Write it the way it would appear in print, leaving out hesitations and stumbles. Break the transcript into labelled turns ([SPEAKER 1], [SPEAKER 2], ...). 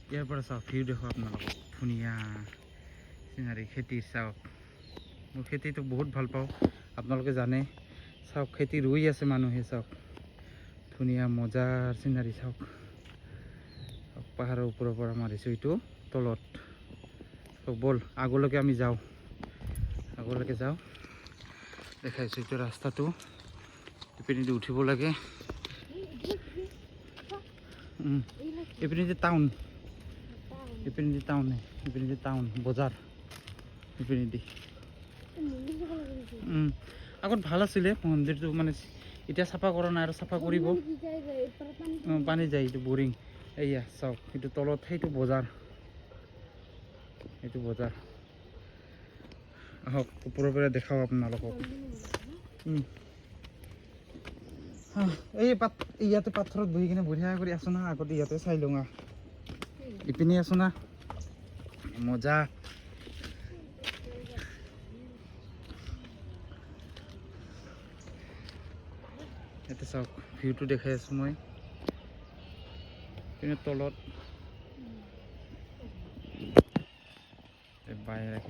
[SPEAKER 1] ইয়াৰ পৰা চাওক ভিউ দেখো আপোনালোকক ধুনীয়া চিনাৰী খেতিৰ চাওক মই খেতিটো বহুত ভাল পাওঁ আপোনালোকে জানে চাওক খেতি ৰুই আছে মানুহে চাওক ধুনীয়া মজাৰ চিনাৰী চাওক পাহাৰৰ ওপৰৰ পৰা মাৰিছোঁ এইটো তলত বল আগলৈকে আমি যাওঁ আগলৈকে যাওঁ দেখাইছোঁ এইটো ৰাস্তাটো ইপিনেদি উঠিব লাগে ইপিনেদি টাউন ইপিনেদি টাউন বজাৰ ইপিনেদি আগত ভাল আছিলে মন্দিৰটো মানে এতিয়া চাফা কৰা নাই আৰু চাফা কৰিব পানী যায় এইটো বৰিং এয়া চাওক এইটো তলত সেইটো বজাৰ আহক ওপৰৰ পৰা দেখাওঁ আপোনালোকক এই ইয়াতে পাথৰত বহি কিনে বঢ়িয়া কৰি আছো না আগতে ইয়াতে চাই লওঁ ইপিনে আছো না মজা ইয়াতে চাওক ভিউটো দেখাই আছো মই তলত বাই ৰাখি